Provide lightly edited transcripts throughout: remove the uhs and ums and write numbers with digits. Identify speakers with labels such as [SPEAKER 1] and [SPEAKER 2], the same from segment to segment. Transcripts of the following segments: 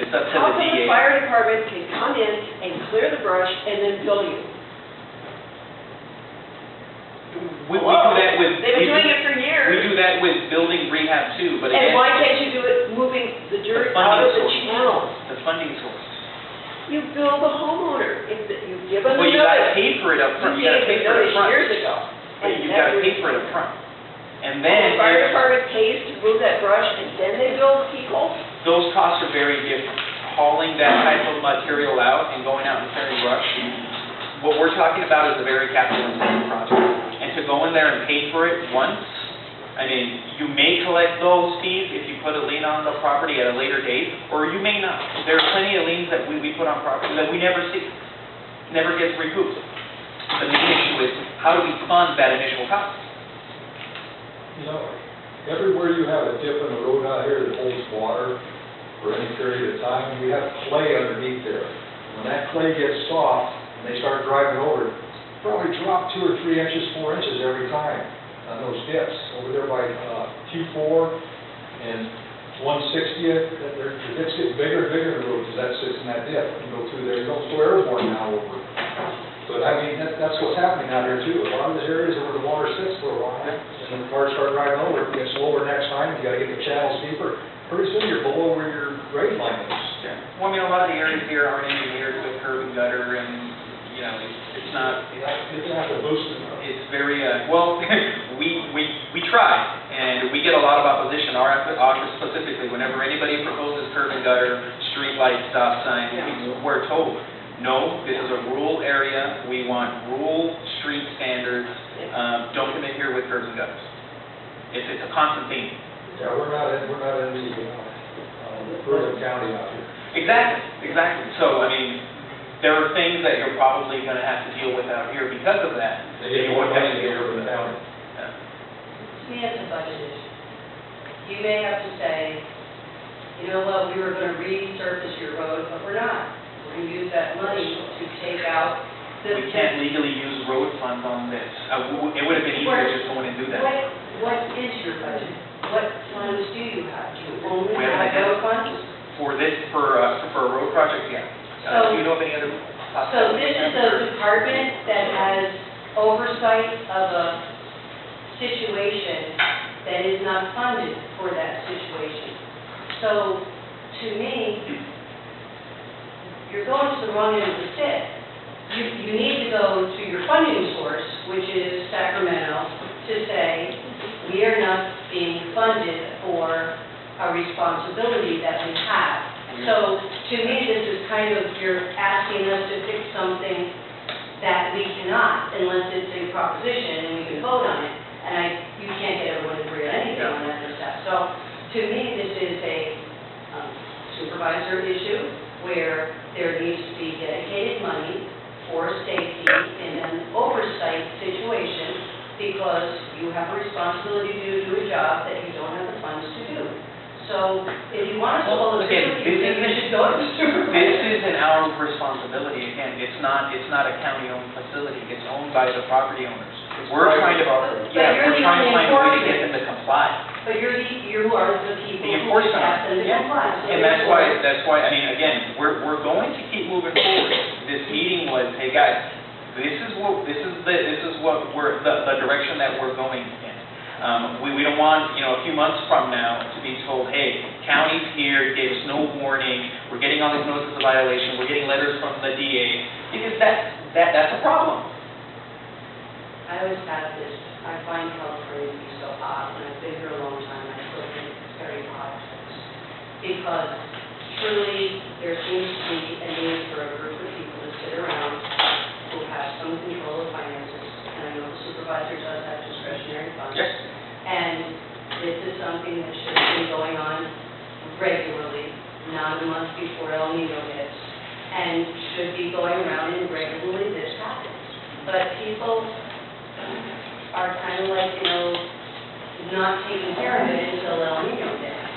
[SPEAKER 1] It's up to
[SPEAKER 2] How
[SPEAKER 1] the
[SPEAKER 2] come the
[SPEAKER 1] DA.
[SPEAKER 2] fire department can come in and clear the brush and then bill you?
[SPEAKER 1] We do that with.
[SPEAKER 2] They've been doing it for years.
[SPEAKER 1] We do that with building rehab too, but again.
[SPEAKER 2] And why can't you do it moving the dirt
[SPEAKER 1] the
[SPEAKER 2] out
[SPEAKER 1] funding
[SPEAKER 2] of the
[SPEAKER 1] source.
[SPEAKER 2] channel?
[SPEAKER 1] The funding source.
[SPEAKER 2] You bill the homeowner. If you give them
[SPEAKER 1] Well,
[SPEAKER 2] the
[SPEAKER 1] you gotta
[SPEAKER 2] notice.
[SPEAKER 1] pay for it up front.
[SPEAKER 2] You
[SPEAKER 1] You gotta
[SPEAKER 2] gave
[SPEAKER 1] pay
[SPEAKER 2] the
[SPEAKER 1] for it up
[SPEAKER 2] notice
[SPEAKER 1] front.
[SPEAKER 2] years ago.
[SPEAKER 1] Yeah, you gotta pay for it up front. And then.
[SPEAKER 2] The fire department pays to move that brush and then they bill people?
[SPEAKER 1] Those costs are very different. Hauling that type of material out and going out and clearing brush, what we're talking about is a very capital-intensive project. And to go in there and pay for it once, I mean, you may collect those fees if you put a lien on the property at a later date, or you may not. There are plenty of liens that we put on property that we never see, never gets recouped. The main issue is, how do we fund that initial cost?
[SPEAKER 3] You know, everywhere you have a dip in the road out here that holds water for any period of time, we have clay underneath there. When that clay gets soft and they start driving over it, probably drop 2 or 3 inches, 4 inches every time on those dips. Over there by Q4 and 160th, the dips get bigger and bigger in the road because that sits in that dip. You go through there, you don't go airborne now over it. But I mean, that's what's happening out here too. A lot of these areas where the water sits for a while, and the cars start driving over it, it gets lower next time, you gotta get the channels deeper. Pretty soon you're below where your grade line is.
[SPEAKER 1] Yeah. Well, I mean, a lot of the areas here aren't engineered with curb and gutter, and, you know, it's not.
[SPEAKER 3] It's not the boost it up.
[SPEAKER 1] It's very, well, we try, and we get a lot of opposition, our office specifically, whenever anybody proposes curb and gutter, street light, stop sign, we're told, no, this is a rural area, we want rural street standards, don't come in here with curbs and gutters. It's a constant theme.
[SPEAKER 3] Yeah, we're not in the Bergen County out here.
[SPEAKER 1] Exactly. So, I mean, there are things that you're probably going to have to deal with out here because of that.
[SPEAKER 3] They get more money to get over the county.
[SPEAKER 4] To me, it's a budget issue. You may have to say, you know what, we were going to resurface your road, but we're not. We're going to use that money to take out the...
[SPEAKER 1] We can't legally use road funds on this. It would have been easier just to go in and do that.
[SPEAKER 4] What is your budget? What funds do you have? Do you only
[SPEAKER 1] We haven't
[SPEAKER 4] have road funds?
[SPEAKER 1] For a road project, yeah.
[SPEAKER 4] So-
[SPEAKER 1] Do you know of any other?
[SPEAKER 4] So this is a department that has oversight of a situation that is not funded for that situation. So, to me, you're going to the wrong end of the stick. You need to go to your funding source, which is Sacramento, to say, we are not being funded for a responsibility that we have. So, to me, this is kind of, you're asking us to fix something that we cannot, unless it's a proposition and we can vote on it. And you can't get everyone to agree on anything on that stuff. So, to me, this is a supervisor issue where there needs to be dedicated money for safety in an oversight situation because you have a responsibility to do a job that you don't have the funds to do. So, if you want us to hold a
[SPEAKER 1] Again,
[SPEAKER 4] you should go to the supervisor.
[SPEAKER 1] This is our responsibility. Again, it's not a county-owned facility. It's owned by the property owners. We're trying to find a way to get them to comply.
[SPEAKER 4] But you are the people
[SPEAKER 1] The
[SPEAKER 4] who
[SPEAKER 1] enforcement.
[SPEAKER 4] ask them to comply. So
[SPEAKER 1] And that's why, I mean, again, we're going to keep moving forward. This meeting was, hey guys, this is what we're, the direction that we're going in. We don't want, a few months from now to be told, hey, county's here, gave us no warning, we're getting all these notices of violation, we're getting letters from the DA, because that's a problem.
[SPEAKER 4] I always have this, I find California to be so odd, and I've been here a long time, and I still think it's very odd. Because truly, there seems to be a need for a group of people to sit around who have some control of finances, and I know the supervisor does have discretionary funds.
[SPEAKER 1] Yes.
[SPEAKER 4] And this is something that should have been going on regularly, not a month before El Nino hits, and should be going around and regularly this happens. But people are kind of like, not taking care of it until El Nino hits.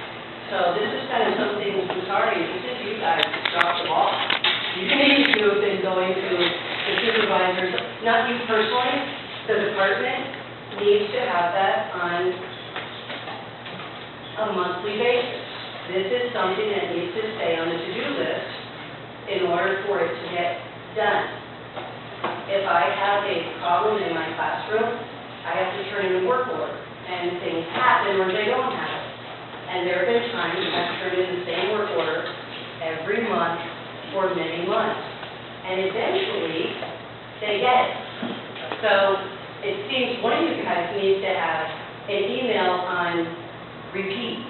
[SPEAKER 4] So this is kind of something, I'm sorry, this is you guys that dropped the ball. You need to have been going to the supervisors, not you personally, the department needs to have that on a monthly basis. This is something that needs to stay on the to-do done. If I have a problem in my classroom, I have to turn in a work order, and things happen or they don't happen. And there have been times I've turned in the same work order every month for many months. And eventually, they get it. So it seems one of you guys needs to have an email on repeat,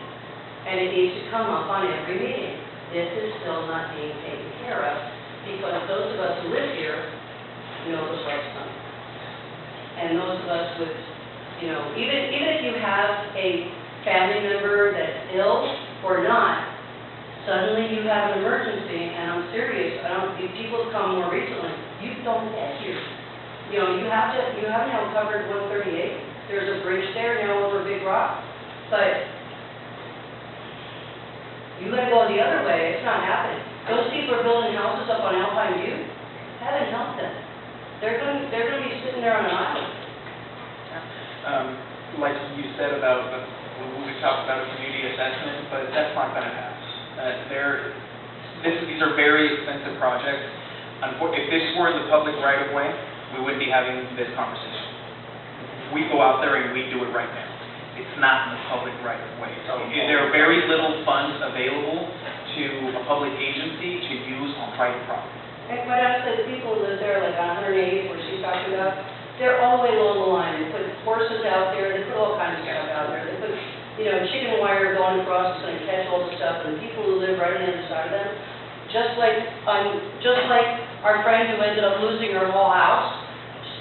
[SPEAKER 4] and it needs to come up on every meeting. This is still not being taken care of, because those of us who live here know the what's coming. And those of us with, even if you have a family member that's ill or not, suddenly you have an emergency, and I'm serious, if people have come more recently, you don't get here. You have now covered 138, there's a bridge there now over Big Rock, but you let it go the other way, it's not happening. Those people are building houses up on Alpine View, heaven help them. They're going to be sitting there on an island.
[SPEAKER 1] Like you said about, we talked about a community assessment, but that's not going to pass. These are very expensive projects. If this were the public right-of-way, we wouldn't be having this conversation. We go out there and we do it right now. It's not in the public right-of-way. There are very little funds available to a public agency to use on private property.
[SPEAKER 4] And quite honestly, the people who live there, like on 180, where she's talking about, they're all the way along the line. They put horses out there, they put all kinds of stuff out there. They put, chicken wire going across, it's going to catch all the stuff, and the people who live right on the other side of them, just like our friend who ended up losing her whole house,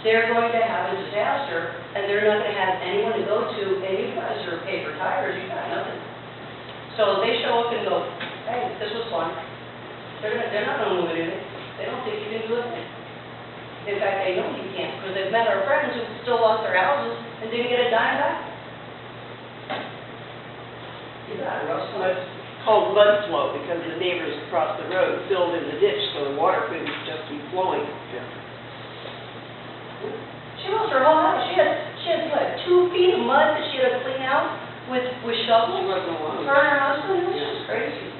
[SPEAKER 4] they're going to have a disaster, and they're not going to have anyone to go to, and you guys are paper tires, you got nothing. So they show up and go, hey, this was fun. They're not going to move anything. They don't think you can do anything. In fact, they know you can't, because they've met our friends who still lost their houses and didn't get a dime back. You got it, Russ.
[SPEAKER 2] It's called mud flow, because the neighbors across the road filled in the ditch, so the water couldn't just keep flowing.
[SPEAKER 4] She lost her whole house. She had what, 2 feet of mud that she had to clean out with shovels?
[SPEAKER 2] She wasn't alone.
[SPEAKER 4] Her and her husband, it was just crazy.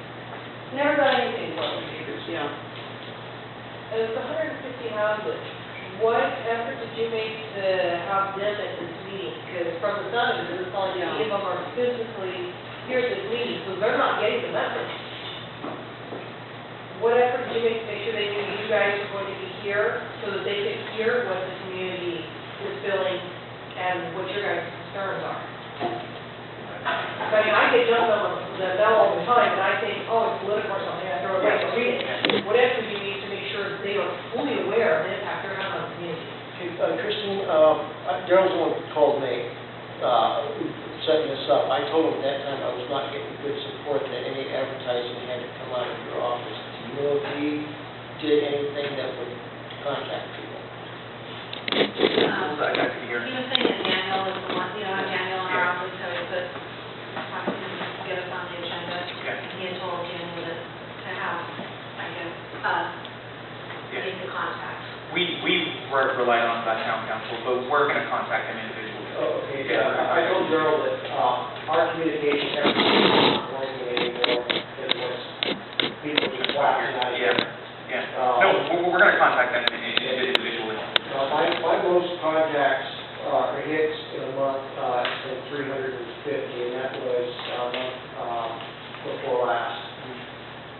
[SPEAKER 4] Never got anything for the neighbors.
[SPEAKER 2] Yeah.
[SPEAKER 5] It was 150 houses. What effort did you make to have them at this meeting? Because from the sound of it, it's like any of them are physically here at this meeting, so they're not getting the message. What effort did you make to make sure they knew you guys were going to be here so that they could hear what the community is feeling and what your guys' concerns are? I mean, I get jumped on the bell all the time, and I think, oh, it's political or something, I throw it right to read it. What effort do you need to make sure that they are fully aware of the impact they're having on the community?
[SPEAKER 6] Christine, Daryl's the one who called me, setting this up. I told him at that time I was not getting good support, that any advertising had to come out of your office. Do you know if he did anything that would contact people?
[SPEAKER 1] I got to hear.
[SPEAKER 7] He was saying that Daniel is the one, Daniel in our office, so we could talk to him to get us on the agenda. And he had told Daniel to have, I guess, make the contact.
[SPEAKER 1] We rely on the town council, but we're going to contact them individually.
[SPEAKER 6] Oh, okay, yeah. I told Daryl that our communication every day is not working anymore. It was people just waxing out of here.
[SPEAKER 1] No, we're going to contact them individually.
[SPEAKER 6] My most contacts or hits in a month has been 350, and that was before last.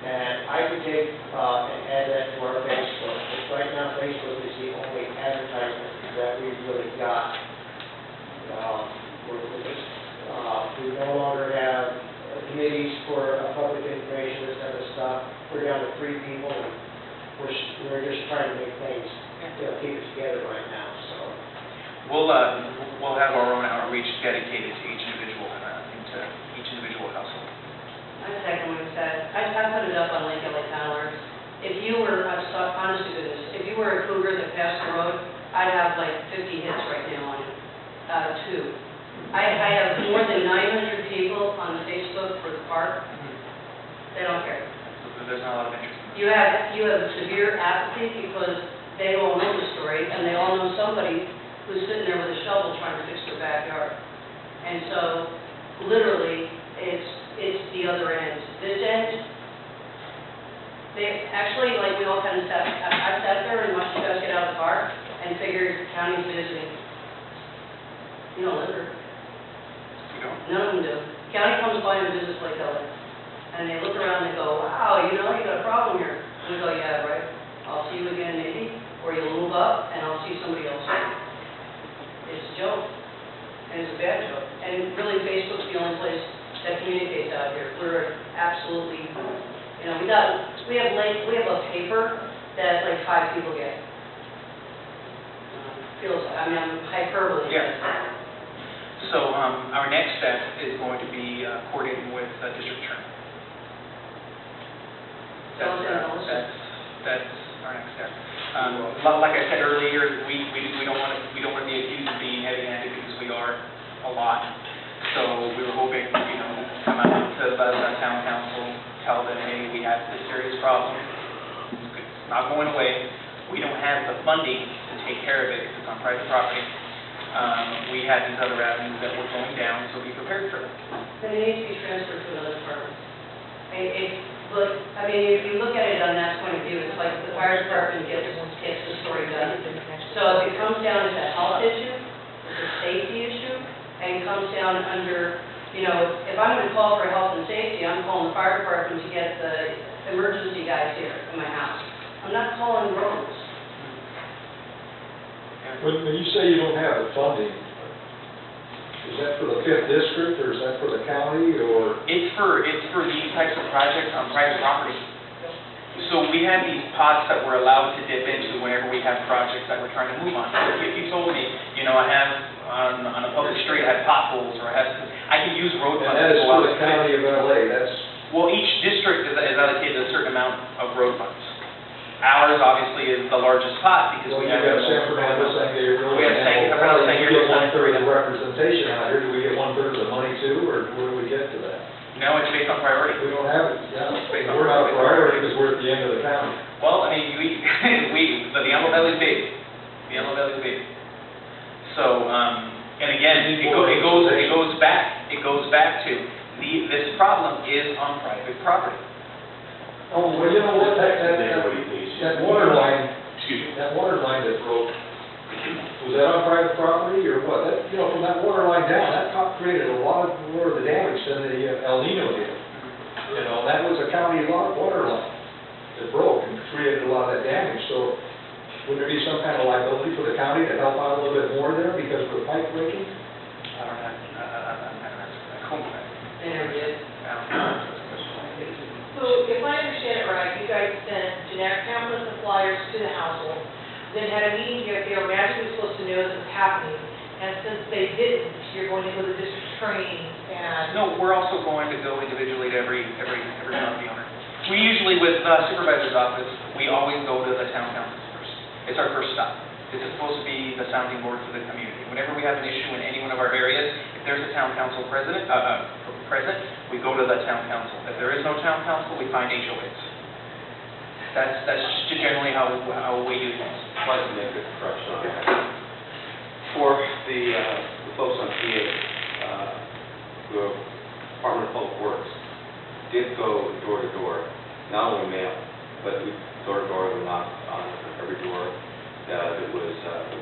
[SPEAKER 6] And I could take and add that to our Facebook. But right now, Facebook is the only advertisement that we've really got. We no longer have committees for public information, this kind of stuff. We're down to 3 people, and we're just trying to make things, keep it together right now. So
[SPEAKER 1] We'll have our own outreach dedicated to each individual household.
[SPEAKER 4] I second what you said. I put it up on Lincoln Lake Alerts. If you were, honest to goodness, if you were a cougar that passed the road, I'd have like 50 hits right now on it, 2. I have more than 900 people on the Facebook for the park. They don't care.
[SPEAKER 1] There's not a lot of interest.
[SPEAKER 4] You have severe apathy because they all know the story, and they all know somebody who's sitting there with a shovel trying to fix their backyard. And so, literally, it's the other end. This end, they, actually, like, we all kind of sat, I sat there and watched you guys get out of the car and figured county's visiting. You don't live there.
[SPEAKER 1] You know?
[SPEAKER 4] None of them do. County comes by and visits Lake Ellis, and they look around and go, wow, you know, you got a problem here. And we go, yeah, right. I'll see you again maybe, or you'll move up and I'll see somebody else. It's a joke, and it's a bad joke. And really, Facebook's the only place that communicates out here. We're absolutely, you know, we have a paper that like 5 people get. I'm hyperbole.
[SPEAKER 1] Yeah. So, our next step is going to be coordinating with district attorney. That's our next step. Like I said earlier, we don't want to be accused of being heavy-handed because we are a lot. So we were hoping, you know, come out to the town council, tell them, hey, we have this serious problem. It's not going away. We don't have the funding to take care of it because it's on private property. We had these other avenues that were going down, so be prepared for them.
[SPEAKER 4] Then it needs to be transferred to another department. If you look at it on that point of view, it's like the fire department gets the story done. So if it comes down as a health issue, it's a safety issue, and comes down under, you know, if I'm going to call for health and safety, I'm calling the fire department to get the emergency guys here in my house. I'm not calling roads.
[SPEAKER 3] When you say you don't have the funding, is that for the 5th district, or is that for the county, or?
[SPEAKER 1] It's for these types of projects on private property. So we have these pots that we're allowed to dip into whenever we have projects that we're trying to move on. If you told me, you know, I have on a public street, I have potholes, or I can use road funds.
[SPEAKER 3] And that is
[SPEAKER 1] to go
[SPEAKER 3] for
[SPEAKER 1] out
[SPEAKER 3] the county of LA, that's.
[SPEAKER 1] Well, each district is allocated a certain amount of road funds. Ours obviously is the largest pot because we have.
[SPEAKER 3] San Fernando, San Gabriel.
[SPEAKER 1] We have San Fernando, San Gabriel.
[SPEAKER 3] We get 1/3 of the representation out here, do we get 1/3 of the money too, or where do we get to that?
[SPEAKER 1] No, it's based on priority.
[SPEAKER 3] We don't have it, yeah.
[SPEAKER 1] Based on
[SPEAKER 3] We're not a
[SPEAKER 1] priority.
[SPEAKER 3] priority because we're at the end of the county.
[SPEAKER 1] Well, I mean, the Antelope Valley is big. The Antelope Valley is big. So, and again, it goes back to this problem is on private property.
[SPEAKER 3] Oh, well, you know what, that water line, that water line that broke, was that on private property or what? That, you know, from that water line down, that created a lot more of the damage than the El Nino did. You know, that was a county water line that broke and created a lot of that damage. So would there be some kind of liability for the county to help out a little bit more there because of the pipe breaking?
[SPEAKER 1] I don't know.
[SPEAKER 4] They never did.
[SPEAKER 5] So if I understand it right, you guys sent generic pamphlets and flyers to the household, then had a meeting here, they were magically supposed to know this was happening, and since they didn't, you're going to go to district attorney and...
[SPEAKER 1] No, we're also going to go individually to every property owner. We usually, with the supervisor's office, we always go to the town council first. It's our first stop. This is supposed to be the sounding board for the community. Whenever we have an issue in any one of our areas, if there's a town council present, we go to the town council. If there is no town council, we find HOAs. That's just generally how we do things.
[SPEAKER 8] I'd like to make a correction on that. For the folks on PA, the Department of Public Works did go door to door, not only mail, but door to door, we knocked on every door that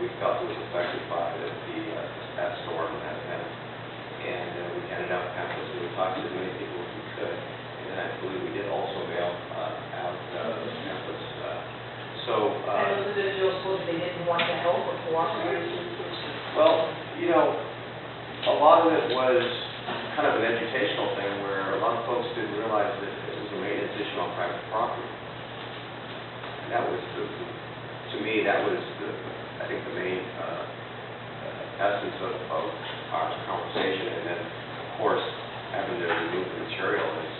[SPEAKER 8] we felt was affected by that storm and that event. And we handed out pamphlets, and we talked to as many people as we could. And I believe we did also mail out those pamphlets.
[SPEAKER 5] And those individuals told you they didn't want to help or cooperate?
[SPEAKER 8] Well, you know, a lot of it was kind of an educational thing where a lot of folks didn't realize that it was a maintenance issue on private property. And that was, to me, that was, I think, the main essence of our conversation. And then, of course, having to remove the material is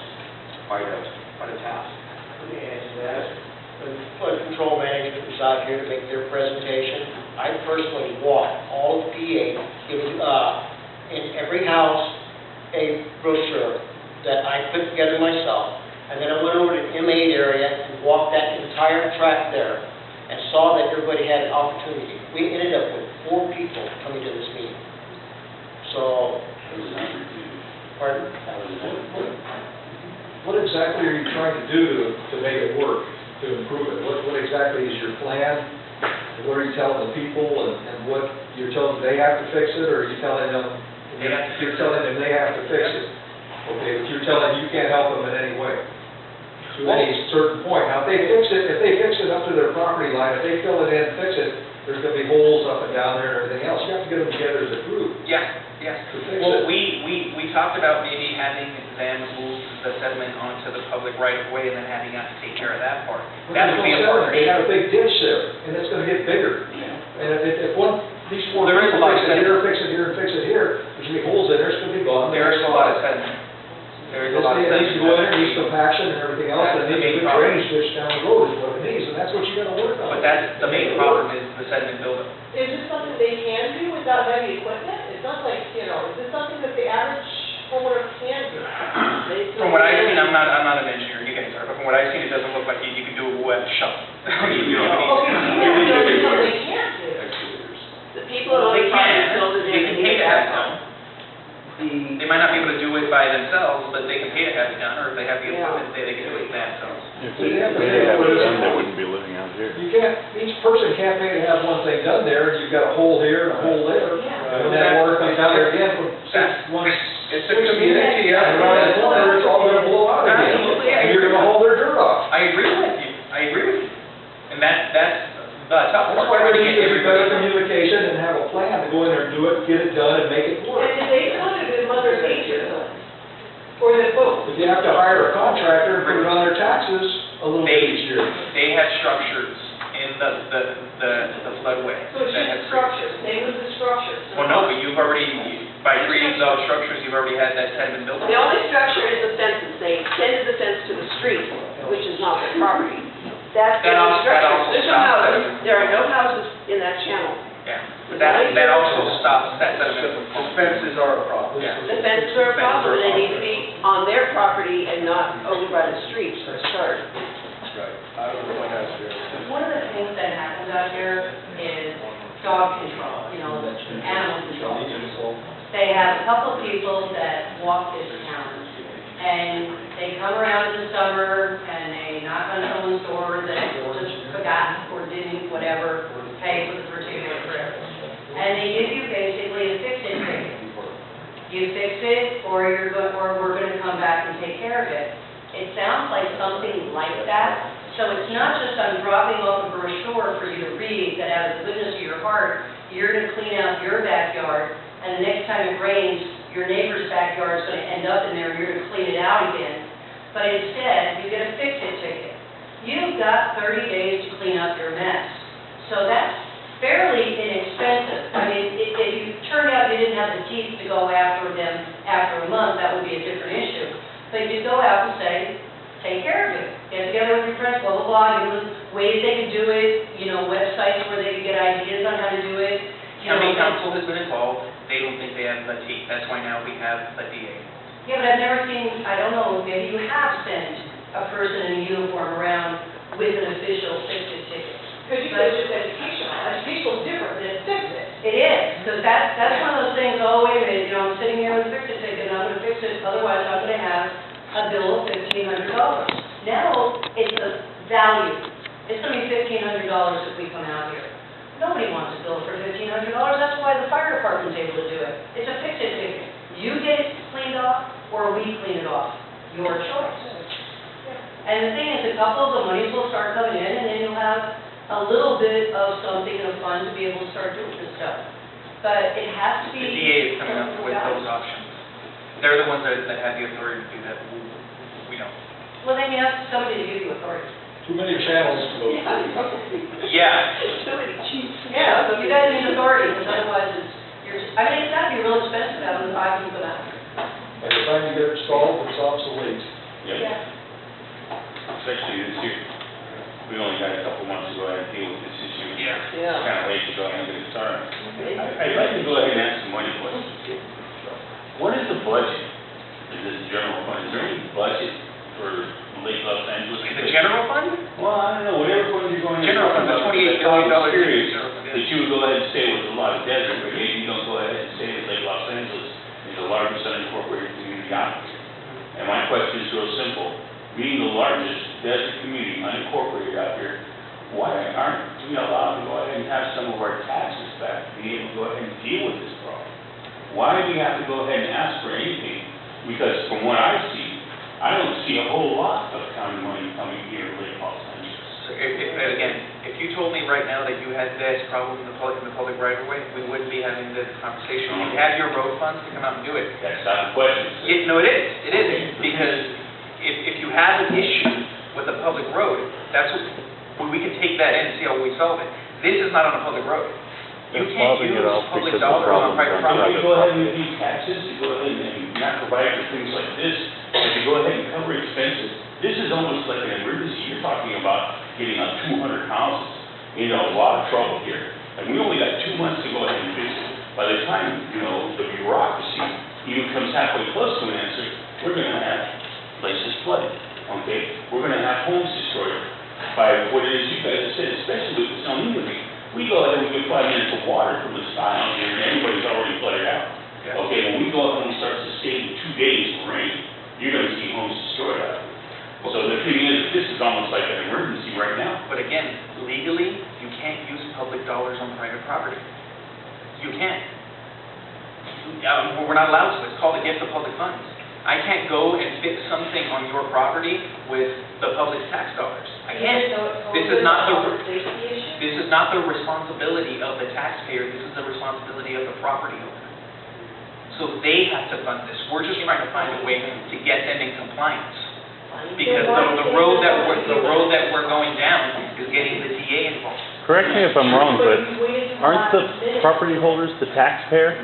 [SPEAKER 8] quite a task.
[SPEAKER 6] Let me add to that. When flood control management was out here to make their presentation, I personally walked all of PA, giving in every house a brochure that I put together myself. And then I went over to the M8 area and walked that entire tract there and saw that everybody had an opportunity. We ended up with 4 people coming to this meeting. So, pardon?
[SPEAKER 3] What exactly are you trying to do to make it work? improve it? What exactly is your plan? What are you telling the people, and what you're telling them they have to fix it, or are you telling them,
[SPEAKER 1] They have to fix
[SPEAKER 3] you're telling them they have to fix it? Okay, but you're telling them you can't help them in any way, to any certain point. Now, if they fix it up to their property line, if they fill it in, fix it, there's gonna be holes up and down there and everything else. You have to get them together as a group
[SPEAKER 1] Yeah, yeah.
[SPEAKER 3] to fix
[SPEAKER 1] Well,
[SPEAKER 3] it.
[SPEAKER 1] we talked about maybe having them move the sediment onto the public right of way and then having us take care of that part. That would be a
[SPEAKER 3] Well, they
[SPEAKER 1] partnership.
[SPEAKER 3] have a big ditch there, and it's gonna get bigger. And if these four
[SPEAKER 1] There is a
[SPEAKER 3] people
[SPEAKER 1] lot of
[SPEAKER 3] fix it here, fix it here, and fix it here, there's gonna be holes in there, it's gonna be gone.
[SPEAKER 1] There is a lot of sediment. There is a lot of
[SPEAKER 3] It needs to go in there, needs
[SPEAKER 1] sediment.
[SPEAKER 3] compaction and everything else, and it
[SPEAKER 1] That's the
[SPEAKER 3] needs a
[SPEAKER 1] main
[SPEAKER 3] good
[SPEAKER 1] problem.
[SPEAKER 3] drainage ditch down the road is what it needs, and that's what you gotta work on.
[SPEAKER 1] But that's the main problem is the sediment buildup.
[SPEAKER 5] Is this something they can do without heavy equipment? It sounds like, is this something that the average homeowner can do?
[SPEAKER 1] From what I've seen, I'm not an engineer, you guys are, but from what I've seen, it doesn't look like you can do a wet shovel. You know what I mean?
[SPEAKER 5] Okay, so it's something they can't do.
[SPEAKER 2] The people on
[SPEAKER 1] They
[SPEAKER 2] the property
[SPEAKER 1] can,
[SPEAKER 2] build it
[SPEAKER 1] they
[SPEAKER 2] in
[SPEAKER 1] can
[SPEAKER 2] and
[SPEAKER 1] pay
[SPEAKER 2] get
[SPEAKER 1] to
[SPEAKER 2] it
[SPEAKER 1] have it
[SPEAKER 2] back
[SPEAKER 1] done.
[SPEAKER 2] on.
[SPEAKER 1] They might not be able to do it by themselves, but they can pay to have it done, or if they have the
[SPEAKER 2] Yeah.
[SPEAKER 1] equipment, they can do it themselves.
[SPEAKER 9] If
[SPEAKER 3] They
[SPEAKER 9] they
[SPEAKER 3] have to
[SPEAKER 9] they
[SPEAKER 3] pay
[SPEAKER 9] have
[SPEAKER 3] for
[SPEAKER 9] it
[SPEAKER 3] it.
[SPEAKER 9] done, they wouldn't be living out here.
[SPEAKER 3] You can't, each person can't pay to have one thing done there, and you've got a hole here and a hole there.
[SPEAKER 5] Yeah.
[SPEAKER 3] And that water comes down there again from one
[SPEAKER 1] It's a community,
[SPEAKER 3] and around the corner, it's all gonna blow out again.
[SPEAKER 1] Absolutely, I
[SPEAKER 3] And you're gonna haul their dirt off.
[SPEAKER 1] I agree with you, I agree with you. And that's the tough
[SPEAKER 3] That's
[SPEAKER 1] part,
[SPEAKER 3] why
[SPEAKER 1] trying to
[SPEAKER 3] there
[SPEAKER 1] get
[SPEAKER 3] needs to be better
[SPEAKER 1] everybody.
[SPEAKER 3] communication and have a plan to go in there and do it, get it done, and make it work.
[SPEAKER 5] And did they build it with Mother Nature? Or is it both?
[SPEAKER 3] If you have to hire a contractor and put it on their taxes a little bit each year.
[SPEAKER 1] They have structures in the floodway.
[SPEAKER 5] So it's
[SPEAKER 1] that have
[SPEAKER 5] just structures, same with the structures.
[SPEAKER 1] Well, no, but you've already, by creating those structures, you've already had that sediment built.
[SPEAKER 2] The only structure is the fences. They extended the fence to the street, which is not their property. That's the
[SPEAKER 1] That
[SPEAKER 2] only
[SPEAKER 1] also
[SPEAKER 2] structure. There's no
[SPEAKER 1] stops
[SPEAKER 2] houses.
[SPEAKER 1] sediment.
[SPEAKER 2] There are no houses in that channel.
[SPEAKER 1] Yeah, but that also stops that sediment from flowing.
[SPEAKER 3] Fences are a problem.
[SPEAKER 1] Yeah.
[SPEAKER 2] The fences are a problem, and they need to be on their property and not over by the streets for a start.
[SPEAKER 3] Right. I don't know what has to do.
[SPEAKER 4] One of the things that happens out here is dog control, animal control. They have a couple of people that walk this town, and they come around in the summer, and they knock on someone's door that just forgot or didn't, whatever, pay for the particular trip. And they give you basically a fix-it ticket. You fix it, or we're gonna come back and take care of it. It sounds like something like that. So it's not just I'm dropping off a brochure for you to read that out of the goodness of your heart, you're gonna clean out your backyard, and the next time it rains, your neighbor's backyard's gonna end up in there, and you're gonna clean it out again. But instead, you get a fix-it ticket. You've got 30 days to clean up your mess. So that's fairly inexpensive. I mean, if you turned out you didn't have the teeth to go after them after a month, that would be a different issue. But you go out and say, take care of it. Get together with your friends, blah, blah, blah, give them ways they can do it, websites where they can get ideas on how to do it.
[SPEAKER 1] County council has been involved, they don't think they have the teeth, that's why now we have a DA.
[SPEAKER 4] Yeah, but I've never seen, I don't know, maybe you have sent a person in a uniform around with an official fix-it ticket.
[SPEAKER 5] Because you said it's educational. Educational is different than fix-it.
[SPEAKER 4] It is, because that's one of those things, oh, wait a minute, I'm sitting here with a fix-it ticket, and I'm gonna fix it, otherwise I'm gonna have a bill of $1,500. Now, it's a value. It's gonna be $1,500 if we come out here. Nobody wants a bill for $1,500, that's why the fire department's able to do it. It's a fix-it ticket. You get it cleaned off, or we clean it off. Your choice. And the thing is, a couple of the monies will start coming in, and then you'll have a little bit of something in a fund to be able to start doing this stuff. But it has to
[SPEAKER 1] The
[SPEAKER 4] be.
[SPEAKER 1] DA is coming up with those options. They're the ones that have the authority to do that, we don't.
[SPEAKER 4] Well, then you have somebody to give you authority.
[SPEAKER 3] Too many channels to go through.
[SPEAKER 1] Yeah.
[SPEAKER 2] So many chiefs.
[SPEAKER 4] Yeah, but you guys need authority, because otherwise it's it's gotta be real expensive having 5 people out here.
[SPEAKER 3] By the time you get it installed, it's obsolete.
[SPEAKER 10] Especially this year. We only got a couple months to go ahead and deal with this issue.
[SPEAKER 1] Yeah.
[SPEAKER 10] It's
[SPEAKER 2] Yeah.
[SPEAKER 10] kind of late to go ahead and get it started. I'd like to go ahead and ask some money questions. What is the budget for this general fund? Is there any budget for Lake Los Angeles?
[SPEAKER 1] In the general fund?
[SPEAKER 10] Well, I don't know, whatever fund you're going to.
[SPEAKER 1] General fund, the $28 billion
[SPEAKER 10] I'm curious
[SPEAKER 1] general fund, yeah.
[SPEAKER 10] that you would go ahead and say it was a lot of desert, but maybe you don't go ahead and say that Lake Los Angeles is the largest unincorporated community out here. And my question is real simple. Being the largest, desert community, unincorporated out here, why aren't we allowed to go ahead and have some of our taxes back to be able to go ahead and deal with this problem? Why do we have to go ahead and ask for anything? Because from what I see, I don't see a whole lot of county money coming here in Lake Los Angeles.
[SPEAKER 1] So again, if you told me right now that you had this problem in the public right of way, we wouldn't be having this conversation. You have your road funds to come out and do it.
[SPEAKER 10] That's not the question.
[SPEAKER 1] No, it is. It is, because if you have an issue with a public road, that's what, we can take that in and see how we solve it. This is not on a public road. You can't use public dollars on private property.
[SPEAKER 10] You go ahead and pay taxes, you go ahead and not provide for things like this, and you go ahead and cover expenses. This is almost like an emergency. You're talking about getting on 200 houses. You know, a lot of trouble here. And we only got 2 months to go ahead and fix it. By the time, you know, the bureaucracy even comes halfway close to an answer, we're going to have places flooded, okay? We're going to have homes destroyed by what it is you guys have said, especially with the El Nino thing. We go ahead and we get 5 minutes of water from the sky out here, and everybody's already flooded out.
[SPEAKER 1] Yeah.
[SPEAKER 10] Okay, when we go ahead and we start sustaining 2 days of rain, you're going to see homes destroyed out here. So the thing is, this is almost like an emergency right now.
[SPEAKER 1] But again, legally, you can't use public dollars on private property. You can't. We're not allowed to. It's called a gift of public funds. I can't go and fix something on your property with the public's tax dollars. I can't. This is not the responsibility of the taxpayer. This is the responsibility of the property owner. So they have to fund this. We're just trying to find a way to get them in compliance. Because the road that we're going down is getting the DA involved.
[SPEAKER 9] Correct me if I'm wrong, but aren't the property holders the taxpayer?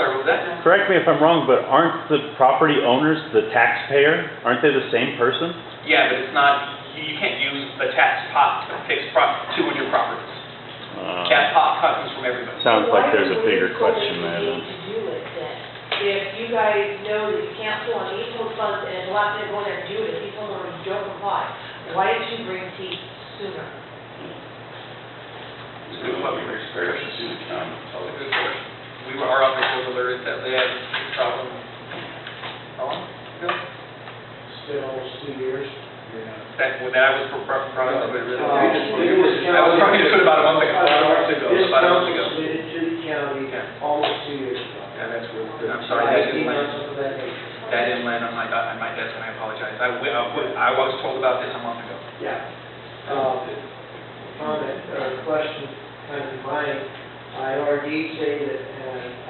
[SPEAKER 1] Sorry, what was that?
[SPEAKER 9] Correct me if I'm wrong, but aren't the property owners the taxpayer? Aren't they the same person?
[SPEAKER 1] Yeah, but it's not, you can't use the tax pot to fix 200 properties. That pot comes from everybody.
[SPEAKER 9] Sounds like there's a bigger question there then.
[SPEAKER 5] If you guys know that you can't pull on each of those funds, and a lot of people go there and do it, if these homeowners don't comply, why didn't you bring teeth sooner?
[SPEAKER 10] It's good luck, we're experienced in the county.
[SPEAKER 1] That was a good question. Our office was alerted that they had a problem. How long ago?
[SPEAKER 6] Still almost 2 years.
[SPEAKER 1] That I was brought up with really.
[SPEAKER 6] It was
[SPEAKER 1] I was talking to it about a month ago. About a month ago.
[SPEAKER 6] This
[SPEAKER 1] About a month
[SPEAKER 6] council
[SPEAKER 1] ago.
[SPEAKER 6] submitted to the county
[SPEAKER 1] Yeah.
[SPEAKER 6] almost 2 years ago.
[SPEAKER 1] Yeah, that's really good. I'm sorry, that didn't
[SPEAKER 6] 19
[SPEAKER 1] land.
[SPEAKER 6] months of that nature.
[SPEAKER 1] That didn't land on my desk, and I apologize. I was told about this a month ago.
[SPEAKER 6] Yeah. Comment or question kind of combining. NRD say that,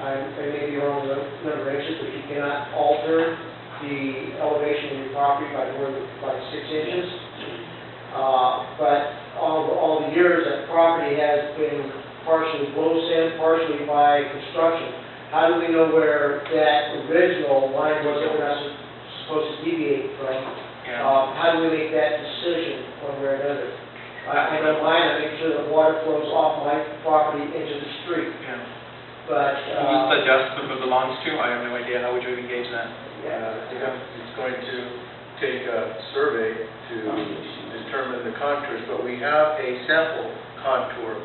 [SPEAKER 6] I may be wrong with number of inches, but you cannot alter the elevation of your property by more than 6 inches. But all the years that property has been partially blow sand, partially by construction, how do we know where that original line was that we're not supposed to deviate from?
[SPEAKER 1] Yeah.
[SPEAKER 6] How do we make that decision one way or another? I know mine, I make sure the water flows off my property into the street,
[SPEAKER 1] Yeah.
[SPEAKER 6] but,
[SPEAKER 1] Who's the adjustment belongs to? I have no idea. How would you engage that?
[SPEAKER 11] It's going to take a survey to determine the contours, but we have a sample contour.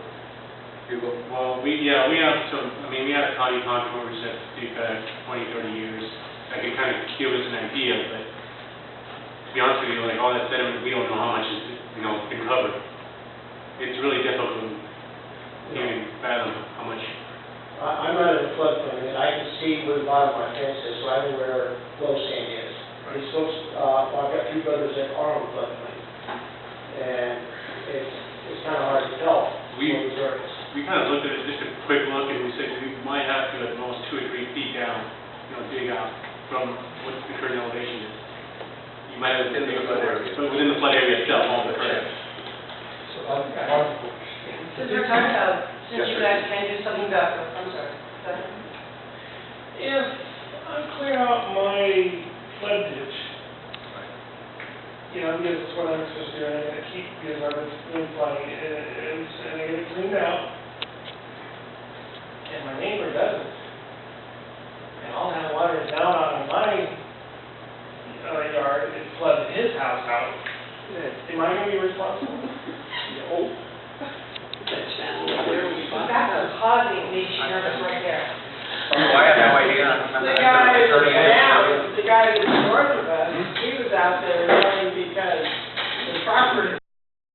[SPEAKER 12] Well, we had a county contour that take 20, 30 years. That can kind of give us an idea, but to be honest with you, like all that sediment, we don't know how much is, can cover. It's really difficult to even fathom how much.
[SPEAKER 6] I'm not in the floodplain, and I can see where the bottom of my fence is, so I know where low sand is. These folks, I've got 2 brothers that are on the floodplain, and it's kind of hard to tell.
[SPEAKER 12] We kind of looked at it, just a quick look, and we said we might have to at most 2 or 3 feet down, dig out from what the current elevation is. You might have to dig up but within the flood area itself, all the current.
[SPEAKER 4] Since we're talking about, since you guys can do something about, I'm sorry, go ahead.
[SPEAKER 13] If I clear out my flood ditch, because it's what I'm supposed to do, and I'm going to keep, because I've been flooding, and I get it cleaned out, and my neighbor doesn't, and all that water is down on my yard, it floods his house out, am I going to be responsible? No.
[SPEAKER 5] That's causing me nervous right there.
[SPEAKER 1] I have no idea.
[SPEAKER 2] The guy that's north of us, he was out there running because the property